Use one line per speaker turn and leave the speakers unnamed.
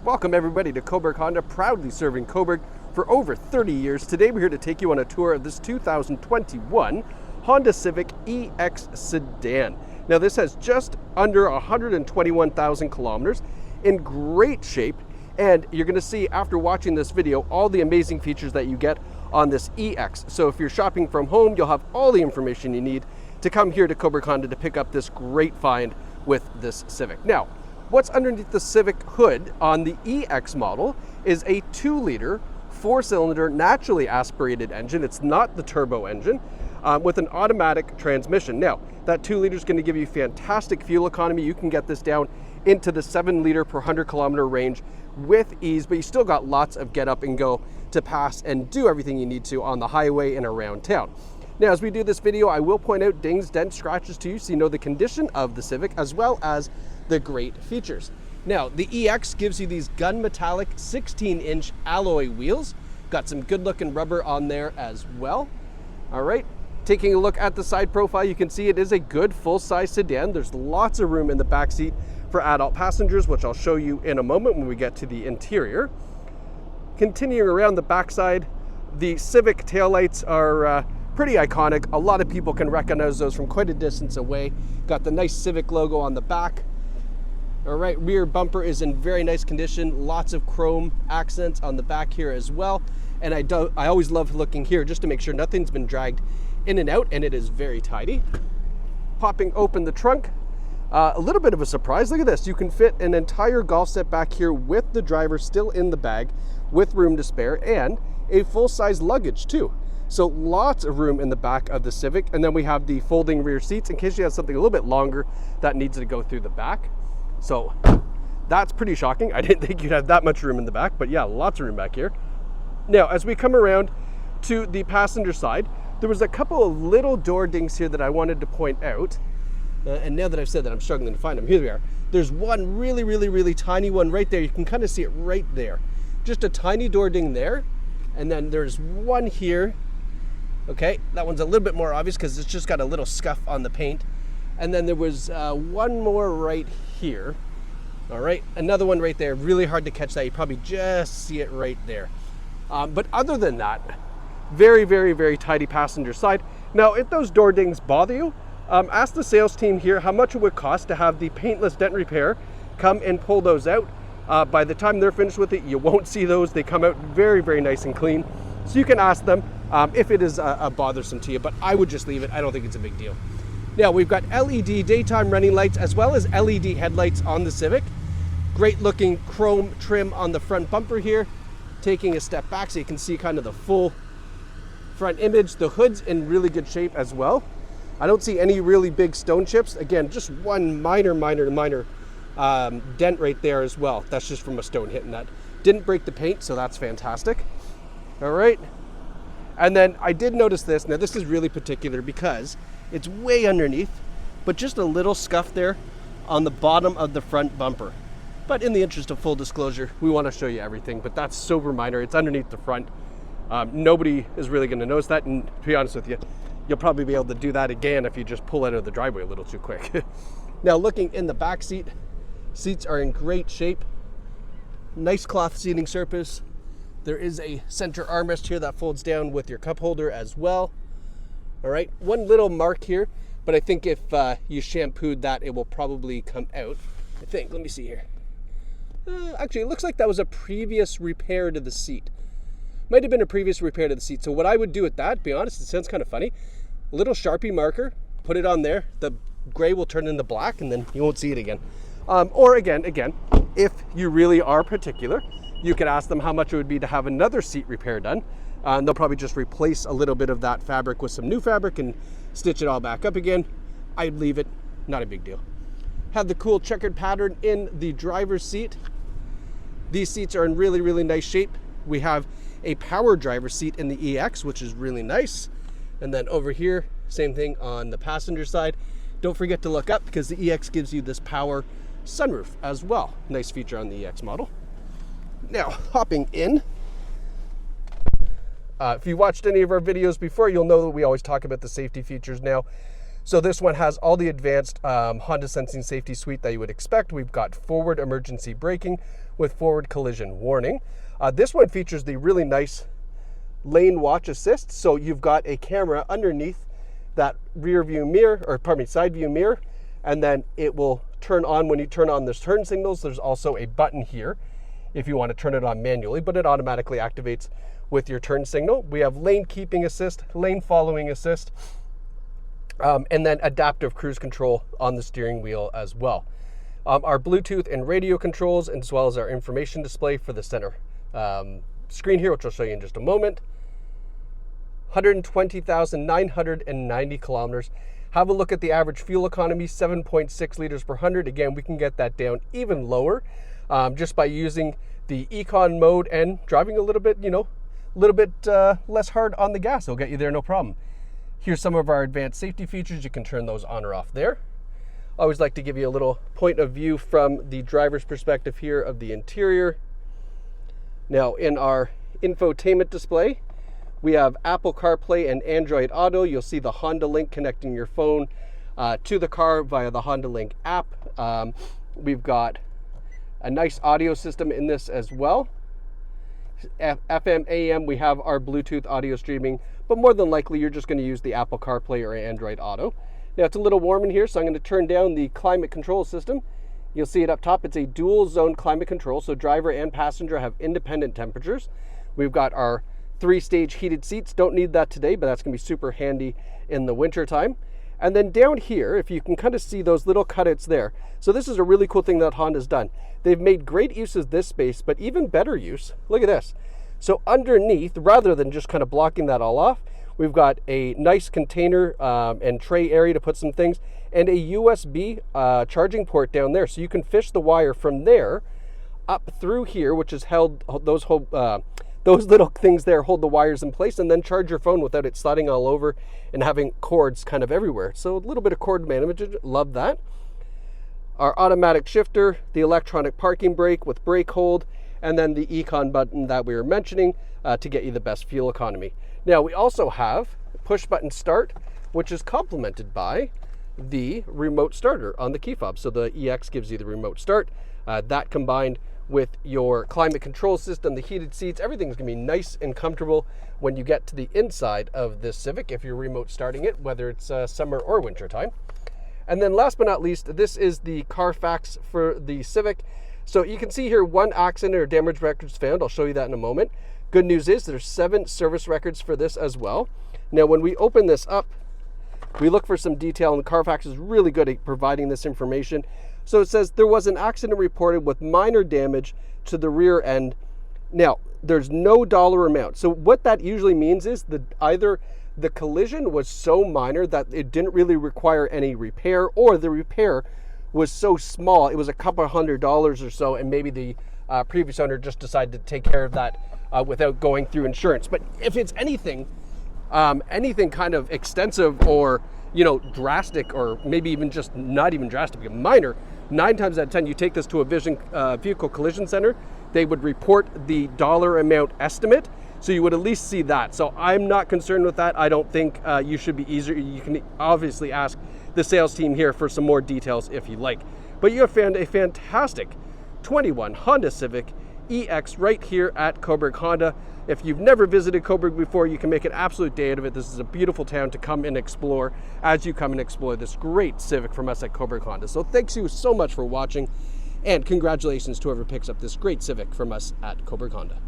Welcome everybody to Cobourg Honda, proudly serving Cobourg for over 30 years. Today we're here to take you on a tour of this 2021 Honda Civic EX Sedan. Now this has just under 121,000 kilometers, in great shape, and you're going to see after watching this video all the amazing features that you get on this EX. So if you're shopping from home, you'll have all the information you need to come here to Cobourg Honda to pick up this great find with this Civic. Now, what's underneath the Civic hood on the EX model is a 2-liter, 4-cylinder, naturally aspirated engine. It's not the turbo engine, with an automatic transmission. Now, that 2 liter is going to give you fantastic fuel economy. You can get this down into the 7-liter per 100-kilometer range with ease, but you still got lots of get up and go to pass and do everything you need to on the highway and around town. Now, as we do this video, I will point out dings, dents, scratches to you so you know the condition of the Civic as well as the great features. Now, the EX gives you these gun metallic 16-inch alloy wheels. Got some good looking rubber on there as well. All right, taking a look at the side profile, you can see it is a good full-size sedan. There's lots of room in the back seat for adult passengers, which I'll show you in a moment when we get to the interior. Continuing around the backside, the Civic taillights are pretty iconic. A lot of people can recognize those from quite a distance away. Got the nice Civic logo on the back. All right, rear bumper is in very nice condition. Lots of chrome accents on the back here as well. And I always love looking here just to make sure nothing's been dragged in and out, and it is very tidy. Popping open the trunk, a little bit of a surprise. Look at this. You can fit an entire golf set back here with the driver still in the bag with room to spare and a full-size luggage too. So lots of room in the back of the Civic. And then we have the folding rear seats in case you have something a little bit longer that needs to go through the back. So that's pretty shocking. I didn't think you'd have that much room in the back, but yeah, lots of room back here. Now, as we come around to the passenger side, there was a couple of little door dings here that I wanted to point out. And now that I've said that, I'm struggling to find them. Here they are. There's one really tiny one right there. You can kind of see it right there. Just a tiny door ding there. And then there's one here. Okay, that one's a little bit more obvious because it's just got a little scuff on the paint. And then there was one more right here. All right, another one right there. Really hard to catch that. You probably just see it right there. But other than that, very tidy passenger side. Now, if those door dings bother you, ask the sales team here how much it would cost to have the paintless dent repair come and pull those out. By the time they're finished with it, you won't see those. They come out very nice and clean. So you can ask them if it is bothersome to you, but I would just leave it. I don't think it's a big deal. Now, we've got LED daytime running lights as well as LED headlights on the Civic. Great looking chrome trim on the front bumper here. Taking a step back so you can see kind of the full front image. The hood's in really good shape as well. I don't see any really big stone chips. Again, just one minor dent right there as well. That's just from a stone hitting that. Didn't break the paint, so that's fantastic. All right. And then I did notice this. Now this is really particular because it's way underneath, but just a little scuff there on the bottom of the front bumper. But in the interest of full disclosure, we want to show you everything, but that's super minor. It's underneath the front. Nobody is really going to notice that. And to be honest with you, you'll probably be able to do that again if you just pull out of the driveway a little too quick. Now, looking in the back seat, seats are in great shape. Nice cloth seating surface. There is a center armrest here that folds down with your cup holder as well. All right, one little mark here, but I think if you shampooed that, it will probably come out. I think, let me see here. Actually, it looks like that was a previous repair to the seat. Might have been a previous repair to the seat. So what I would do with that, to be honest, it sounds kind of funny. A little Sharpie marker, put it on there. The gray will turn into black and then you won't see it again. Or again, if you really are particular, you could ask them how much it would be to have another seat repair done. They'll probably just replace a little bit of that fabric with some new fabric and stitch it all back up again. I'd leave it, not a big deal. Have the cool checkered pattern in the driver's seat. These seats are in really nice shape. We have a power driver's seat in the EX, which is really nice. And then over here, same thing on the passenger side. Don't forget to look up because the EX gives you this power sunroof as well. Nice feature on the EX model. Now, hopping in. If you watched any of our videos before, you'll know that we always talk about the safety features now. So this one has all the advanced Honda Sensing Safety Suite that you would expect. We've got forward emergency braking with forward collision warning. This one features the really nice lane watch assist. So you've got a camera underneath that rear view mirror, or pardon me, side view mirror, and then it will turn on when you turn on the turn signals. There's also a button here if you want to turn it on manually, but it automatically activates with your turn signal. We have lane keeping assist, lane following assist, and then adaptive cruise control on the steering wheel as well. Our Bluetooth and radio controls, as well as our information display for the center screen here, which I'll show you in just a moment. 120,990 kilometers. Have a look at the average fuel economy, 7.6 liters per 100. Again, we can get that down even lower just by using the econ mode and driving a little bit, less hard on the gas. It'll get you there, no problem. Here's some of our advanced safety features. You can turn those on or off there. I always like to give you a little point of view from the driver's perspective here of the interior. Now, in our infotainment display, we have Apple CarPlay and Android Auto. You'll see the Honda Link connecting your phone to the car via the Honda Link app. We've got a nice audio system in this as well. FM, AM, we have our Bluetooth audio streaming, but more than likely you're just going to use the Apple CarPlay or Android Auto. Now it's a little warm in here, so I'm going to turn down the climate control system. You'll see it up top. It's a dual zone climate control, so driver and passenger have independent temperatures. We've got our 3-stage heated seats. Don't need that today, but that's going to be super handy in the winter time. And then down here, if you can kind of see those little cutouts there. So this is a really cool thing that Honda's done. They've made great use of this space, but even better use, look at this. So underneath, rather than just kind of blocking that all off, we've got a nice container and tray area to put some things, and a USB charging port down there. So you can fish the wire from there up through here, which is held, those little things there hold the wires in place, and then charge your phone without it sliding all over and having cords kind of everywhere. So a little bit of cord management, love that. Our automatic shifter, the electronic parking brake with brake hold, and then the econ button that we were mentioning to get you the best fuel economy. Now we also have push button start, which is complemented by the remote starter on the key fob. So the EX gives you the remote start. That combined with your climate control system, the heated seats, everything's gonna be nice and comfortable when you get to the inside of this Civic if you're remote starting it, whether it's summer or winter time. And then last but not least, this is the Carfax for the Civic. So you can see here 1 accident or damage records found. I'll show you that in a moment. Good news is there's 7 service records for this as well. Now when we open this up, we look for some detail, and Carfax is really good at providing this information. So it says there was an accident reported with minor damage to the rear end. Now, there's no dollar amount. So what that usually means is that either the collision was so minor that it didn't really require any repair, or the repair was so small, it was a couple $100 or so, and maybe the previous owner just decided to take care of that without going through insurance. But if it's anything kind of extensive or drastic, or maybe even just not even drastic, but minor, 9 times out of 10 you take this to a vehicle collision center, they would report the dollar amount estimate, so you would at least see that. So I'm not concerned with that. I don't think you should be easier. You can obviously ask the sales team here for some more details if you like. But you have found a fantastic 21 Honda Civic EX right here at Cobourg Honda. If you've never visited Cobourg before, you can make an absolute day out of it. This is a beautiful town to come and explore as you come and explore this great Civic from us at Cobourg Honda. So thanks you so much for watching, and congratulations to whoever picks up this great Civic from us at Cobourg Honda.